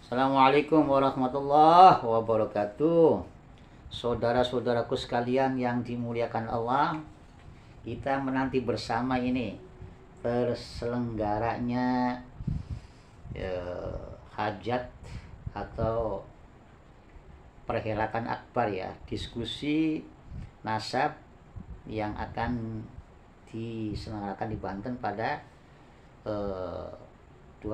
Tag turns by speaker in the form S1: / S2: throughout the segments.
S1: Assalamualaikum warahmatullahi wabarakatuh. Saudara-saudaraku sekalian yang dimuliakan Allah, kita menanti bersama ini terselenggaranya hajat atau perhelatan akbar ya, diskusi nasab yang akan diselenggarakan di Banten pada 25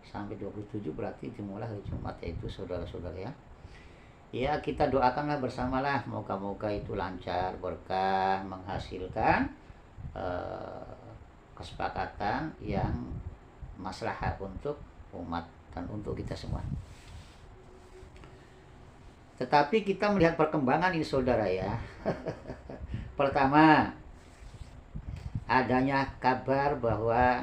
S1: sampai 27, berarti dimulai hari Jumat, yaitu saudara-saudara ya. Ya, kita doakanlah bersamalah, moga-moga itu lancar, berkah, menghasilkan kesepakatan yang maslahat untuk umat dan untuk kita semua. Tetapi kita melihat perkembangan ini saudara ya. Pertama, adanya kabar bahwa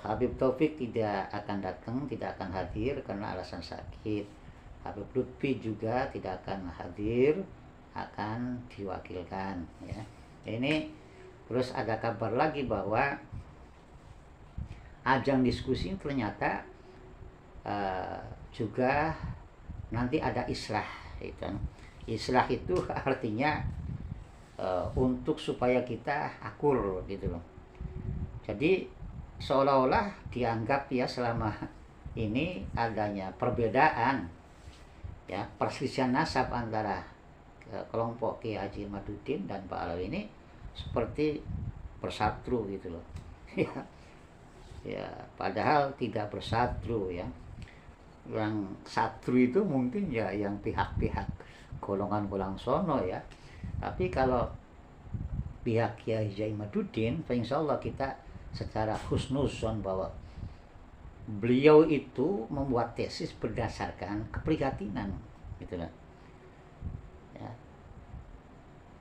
S1: Habib Taufik tidak akan datang, tidak akan hadir karena alasan sakit. Habib Lutfi juga tidak akan hadir, akan diwakilkan ya. Ini terus ada kabar lagi bahwa ajang diskusi ternyata juga nanti ada islah itu. Islah itu artinya untuk supaya kita akur gitu loh. Jadi seolah-olah dianggap ya selama ini adanya perbedaan ya, perselisihan nasab antara kelompok Kiai Haji Imaduddin dan Pak Alawi ini seperti bersatu gitu loh. Ya, padahal tidak bersatu ya. Yang satu itu mungkin ya yang pihak-pihak golongan-golongan sono ya. Tapi kalau pihak Kiai Haji Imaduddin, insya Allah kita secara husnuzon bahwa beliau itu membuat tesis berdasarkan keprihatinan gitu lah. Ya.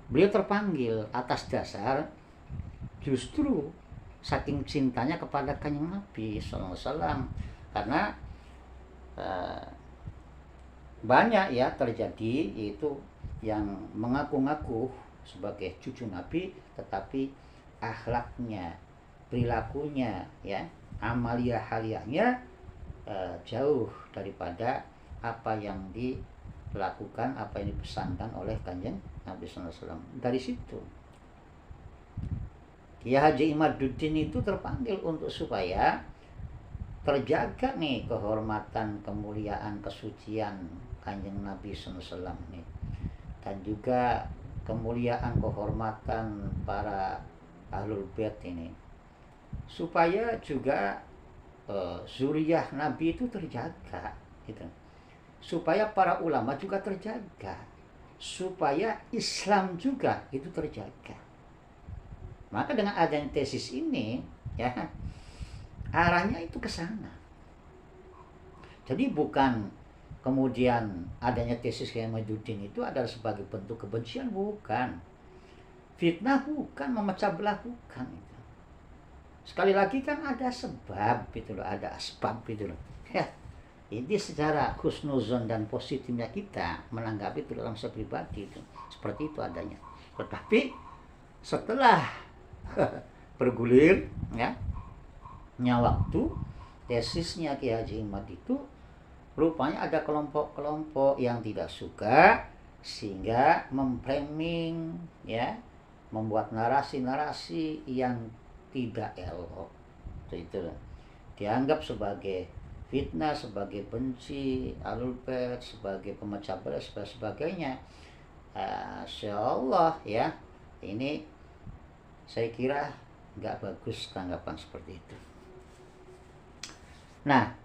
S1: Beliau terpanggil atas dasar justru saking cintanya kepada Kanjeng Nabi SAW, karena banyak ya terjadi yaitu yang mengaku-ngaku sebagai cucu Nabi tetapi akhlaknya, perilakunya ya, amalia-haliahnya jauh daripada apa yang dilakukan, apa yang dipesankan oleh Kanjeng Nabi SAW. Dari situ Kiai Haji Imaduddin itu terpanggil untuk supaya terjaga nih kehormatan, kemuliaan, kesucian Kanjeng Nabi SAW nih, dan juga kemuliaan, kehormatan para Ahlul Bait ini, supaya juga zuriyah Nabi itu terjaga gitu. Supaya para ulama juga terjaga, supaya Islam juga itu terjaga. Maka dengan adanya tesis ini ya, arahnya itu ke sana. Jadi bukan kemudian adanya tesis Kiai Imaduddin itu adalah sebagai bentuk kebencian, bukan. Fitnah bukan, memecah belah bukan. Sekali lagi kan ada sebab itu loh, ada asbab itu loh. Ya, ini secara husnuzon dan positifnya kita menanggapi itu dalam pribadi itu seperti itu adanya. Tetapi setelah bergulir ya waktu, tesisnya Kiai Haji Imad itu rupanya ada kelompok-kelompok yang tidak suka sehingga memframing ya, membuat narasi-narasi yang tidak elok. Itu dianggap sebagai fitnah, sebagai benci Ahlul Bait, sebagai pemecah belah, sebagainya. Insyaallah ya, ini saya kira nggak bagus tanggapan seperti itu. Nah,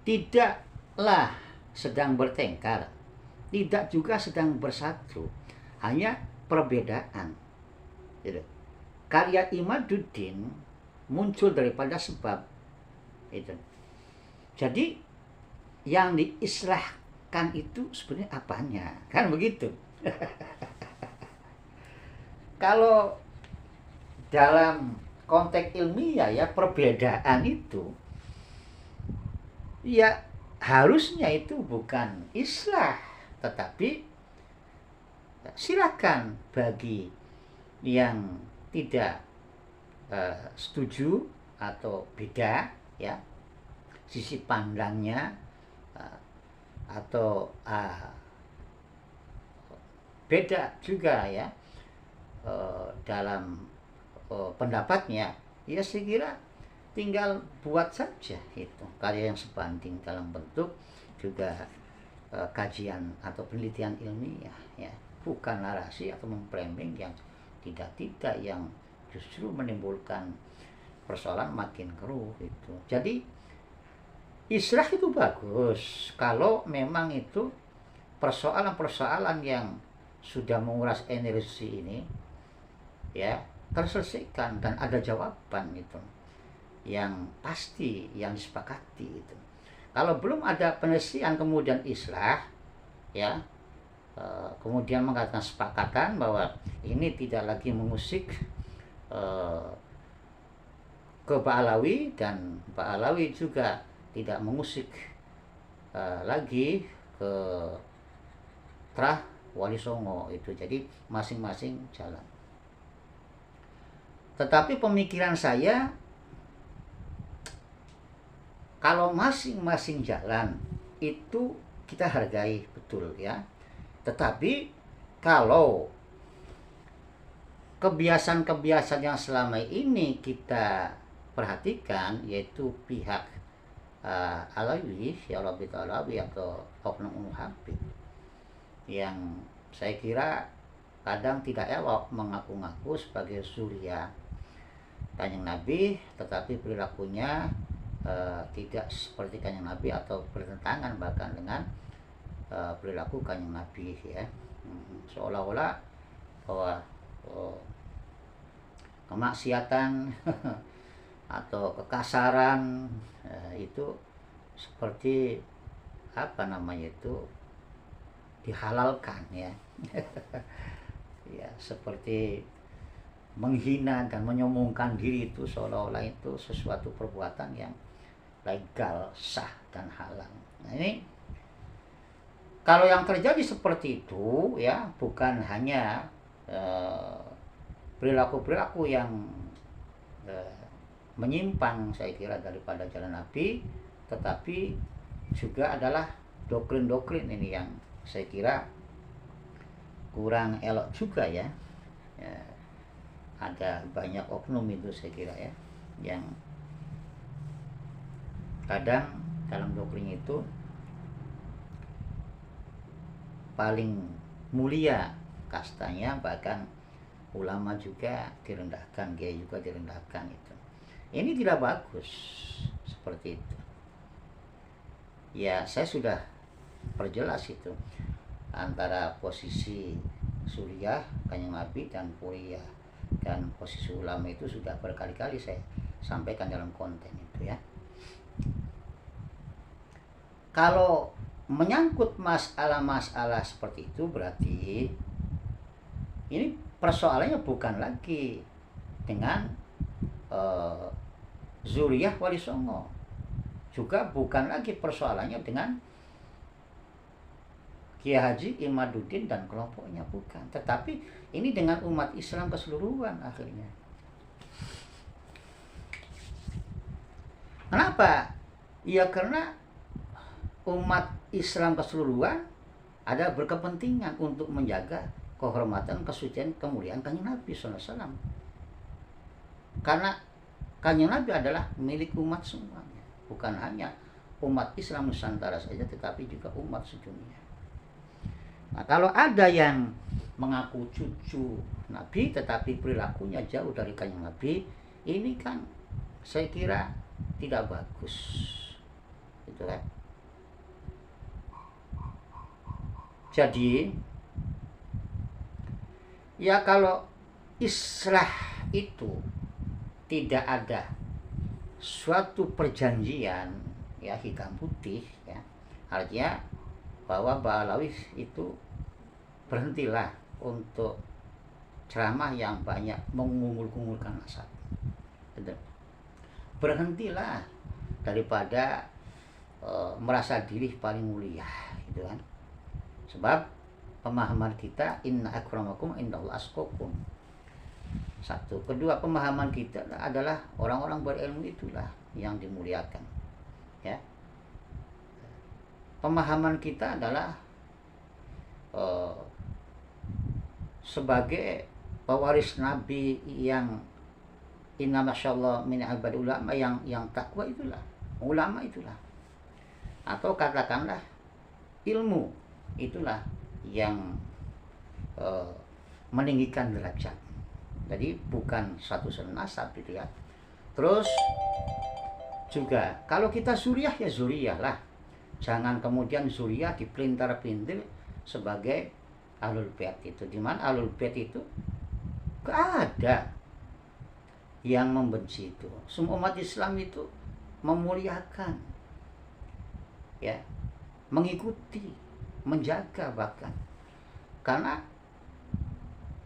S1: tidaklah sedang bertengkar, tidak juga sedang bersatu, hanya perbedaan. Gitu. Karya Imaduddin muncul daripada sebab itu. Jadi yang diislahkan itu sebenarnya apanya, kan begitu. Kalau dalam konteks ilmiah ya, perbedaan itu ya harusnya itu bukan islah, tetapi silakan bagi yang tidak setuju atau beda ya sisi pandangnya, atau beda juga ya dalam pendapatnya, ya saya kira tinggal buat saja itu karya yang sebanding dalam bentuk juga kajian atau penelitian ilmiah ya, bukan narasi atau memframing yang tidak yang justru menimbulkan persoalan makin keruh itu. Jadi islah itu bagus kalau memang itu persoalan-persoalan yang sudah menguras energi ini ya terselesaikan dan ada jawaban itu yang pasti, yang disepakati itu. Kalau belum ada penyelesaian kemudian islah ya, kemudian mengatakan sepakatan bahwa ini tidak lagi mengusik ke Ba'alawi, dan Ba'alawi juga tidak mengusik lagi ke Trah Wali Songo itu. Jadi masing-masing jalan. Tetapi pemikiran saya, kalau masing-masing jalan itu kita hargai betul ya. Tetapi kalau kebiasaan-kebiasaan yang selama ini kita perhatikan, yaitu pihak Alawi, ya Rabbi Alawi atau Oknum Habib, yang saya kira kadang tidak elok mengaku-ngaku sebagai Surya Kanjeng Nabi, tetapi perilakunya tidak seperti Kanjeng Nabi atau bertentangan bahkan dengan perilaku Kanjeng Nabi ya. Seolah-olah bahwa kemaksiatan atau kekasaran itu seperti apa namanya itu dihalalkan ya. Ya, seperti menghina dan menyombongkan diri itu seolah-olah itu sesuatu perbuatan yang legal, sah dan halal. Nah, ini kalau yang terjadi seperti itu ya, bukan hanya perilaku-perilaku yang menyimpang saya kira daripada jalan Nabi, tetapi juga adalah doktrin-doktrin ini yang saya kira kurang elok juga ya. Ada banyak oknum itu saya kira ya, yang kadang dalam doktrin itu paling mulia kastanya, bahkan ulama juga direndahkan, kiai juga direndahkan itu. Ini tidak bagus seperti itu. Ya, saya sudah perjelas itu antara posisi Suriah Kanjeng Nabi dan Puriyah, dan posisi ulama itu sudah berkali-kali saya sampaikan dalam konten itu ya. Kalau menyangkut masalah-masalah seperti itu, berarti ini persoalannya bukan lagi dengan Zuriyah Wali Songo, juga bukan lagi persoalannya dengan Kiai Haji Imaduddin dan kelompoknya, bukan. Tetapi ini dengan umat Islam keseluruhan akhirnya. Kenapa? Ya karena umat Islam keseluruhan ada berkepentingan untuk menjaga kehormatan, kesucian, kemuliaan Kanjeng Nabi SAW. Karena Kanjeng Nabi adalah milik umat semuanya, bukan hanya umat Islam Nusantara saja, tetapi juga umat sedunia. Nah, kalau ada yang mengaku cucu Nabi tetapi perilakunya jauh dari Kanjeng Nabi, ini kan saya kira tidak bagus, gitu kan. Jadi ya kalau islah itu tidak ada suatu perjanjian ya hitam putih ya, artinya bahwa Ba'alawi itu berhentilah untuk ceramah yang banyak mengungkul-ungkulkan nasab. Berhentilah daripada merasa diri paling mulia, gitu kan. Sebab pemahaman kita inna akramakum indallahi atqakum. Satu. Kedua, pemahaman kita adalah orang-orang berilmu itulah yang dimuliakan. Ya. Pemahaman kita adalah sebagai pewaris Nabi yang inna masyaallah min ibad ulama, yang takwa itulah, ulama itulah. Atau katakanlah ilmu itulah yang meninggikan derajat. Jadi bukan satu nasab gitu ya. Terus juga kalau kita zuriyah ya zuriyah lah. Jangan kemudian zuriyah dipelintar-pelintir sebagai ahlul bait itu. Di mana ahlul bait itu gak ada yang membenci itu. Semua umat Islam itu memuliakan, ya, mengikuti, menjaga bahkan. Karena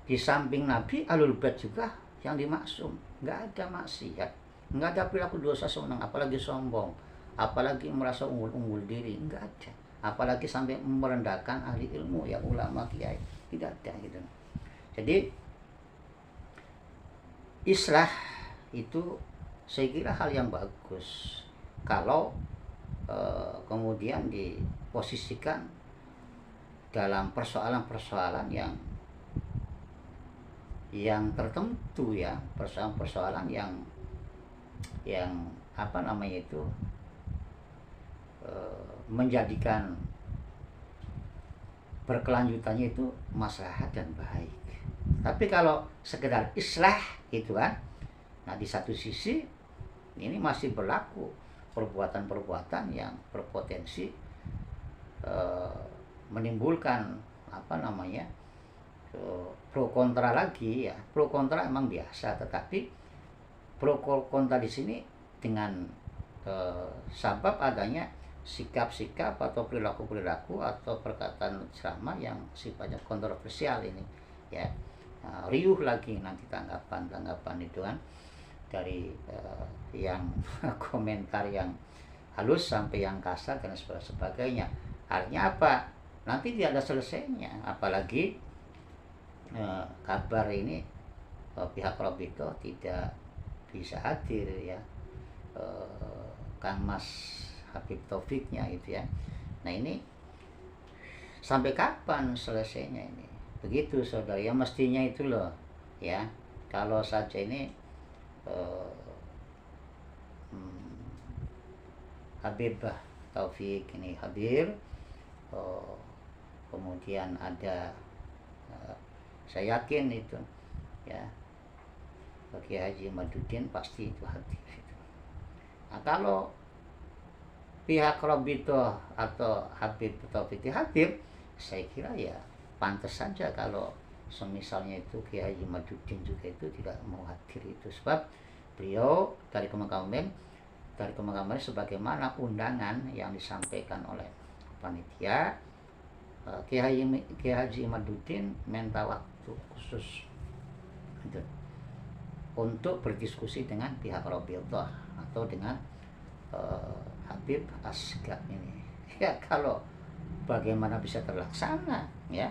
S1: di samping Nabi, ahlul bait juga yang dimaksum, nggak ada maksiat, nggak ada perilaku dosa senang, apalagi sombong, apalagi merasa unggul diri, nggak ada. Apalagi sampai merendahkan ahli ilmu, ya ulama, kiai, tidak ada gitu. Jadi islah itu saya kira hal yang bagus kalau kemudian diposisikan dalam persoalan-persoalan yang tertentu ya, persoalan-persoalan yang apa namanya itu menjadikan berkelanjutannya itu maslahat dan baik. Tapi kalau sekedar islah gitu kan, nah di satu sisi ini masih berlaku perbuatan-perbuatan yang berpotensi menimbulkan apa namanya pro kontra lagi ya. Pro kontra emang biasa, tetapi pro kontra di sini dengan sebab adanya sikap-sikap atau perilaku-perilaku atau perkataan ceramah yang sifatnya kontroversial ini ya. Riuh lagi nanti tanggapan itu kan, dari yang komentar yang halus sampai yang kasar dan sebagainya. Artinya apa? Nanti tidak ada selesainya. Apalagi kabar ini pihak Robito tidak bisa hadir ya, Kang Mas Habib Taufiknya itu ya. Nah ini sampai kapan selesainya ini? Begitu saudara ya, mestinya itu loh ya, kalau saja ini Habib Taufik ini hadir, kemudian ada saya yakin itu ya bagi Haji Madudin pasti itu hadir itu. Nah kalau pihak Robito atau Habib Taufik hadir, saya kira ya pantas saja kalau semisalnya itu Kiai Haji Madudin juga itu tidak mau hadir itu, sebab beliau dari Kemenkamen sebagaimana undangan yang disampaikan oleh panitia, Kiai Haji Madudin minta waktu khusus gitu, untuk berdiskusi dengan pihak Robito atau dengan Habib Asgab ini. Ya kalau bagaimana bisa terlaksana ya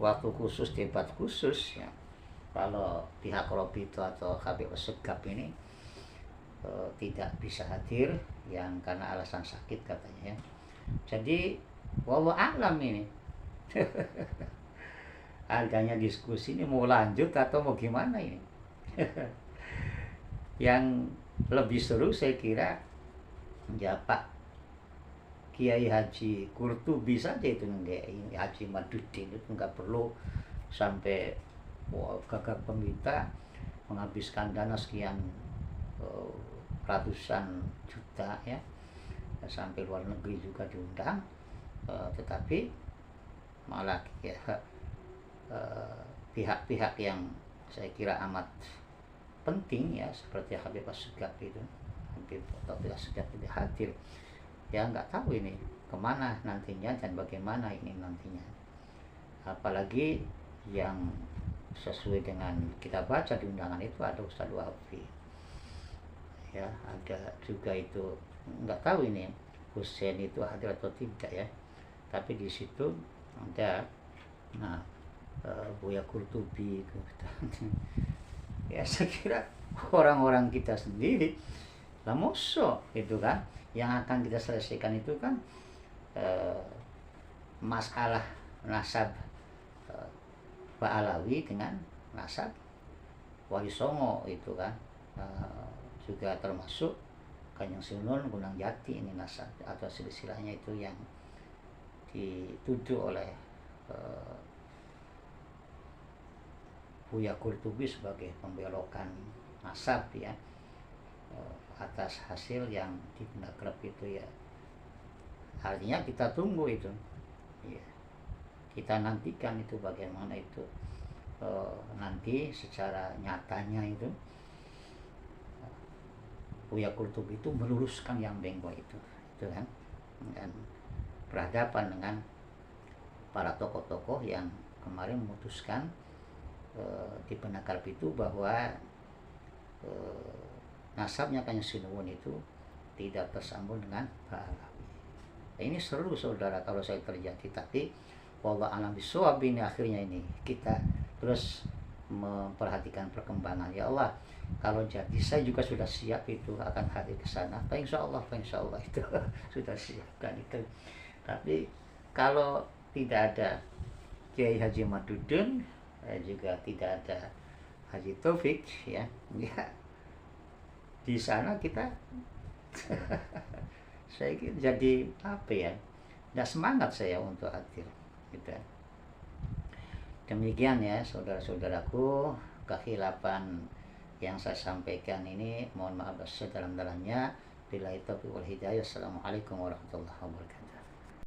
S1: waktu khusus, debat khusus ya, kalau pihak Robito atau Habib Asgab ini tidak bisa hadir yang karena alasan sakit katanya ya. Jadi wallahu a'lam ini adanya diskusi ini mau lanjut atau mau gimana ini. Yang lebih seru saya kira ya Pak Kiai Haji Qurtubi saja itu, Haji Madudin itu nggak perlu sampai gagap pemerintah menghabiskan dana sekian ratusan juta ya, sampai luar negeri juga diundang, tetapi malah ya pihak-pihak yang saya kira amat penting ya seperti Habib Asgab itu, Habib Asgab itu hadir ya, nggak tahu ini kemana nantinya dan bagaimana ini nantinya. Apalagi yang sesuai dengan kita baca di undangan itu ada Ustadz Wafi ya, ada juga itu nggak tahu ini Husain itu hadir atau tidak ya, tapi di situ ada Buya Qurtubi itu Ya saya kira orang-orang kita sendiri lah musuh itu kan, yang akan kita selesaikan itu kan masalah nasab Pak Alawi dengan nasab Wali Songo itu kan, juga termasuk Kanjeng Sunan Gunung Jati, ini nasab atau silsilahnya itu yang dituduh oleh Buya Qurtubi sebagai pembelokan nasab ya, atas hasil yang di Bunda Krep itu ya. Artinya kita tunggu itu ya, kita nantikan itu bagaimana itu nanti secara nyatanya itu Buya Qurtubi itu meluruskan yang bengkok itu kan, dan berhadapan dengan para tokoh-tokoh yang kemarin memutuskan di Penakarp itu bahwa nasabnya Kanjeng Sinuwun itu tidak tersambung dengan Pak Alawi. Nah, ini seru saudara kalau saya terjadi, tapi wallah alam bisawab, ini akhirnya ini kita terus memperhatikan perkembangan. Ya Allah, kalau jadi saya juga sudah siap itu akan hadir ke sana. Insya Allah itu sudah siapkan itu. Tapi kalau tidak ada Kiai Haji Madudun, juga tidak ada Haji Taufik ya di sana kita saya jadi apa ya, tidak semangat saya untuk hadir gitu. Demikian ya saudara-saudaraku, kekhilafan yang saya sampaikan ini mohon maaf sedalam-dalamnya. Billahi taufiq wal hidayah. Assalamualaikum warahmatullahi wabarakatuh.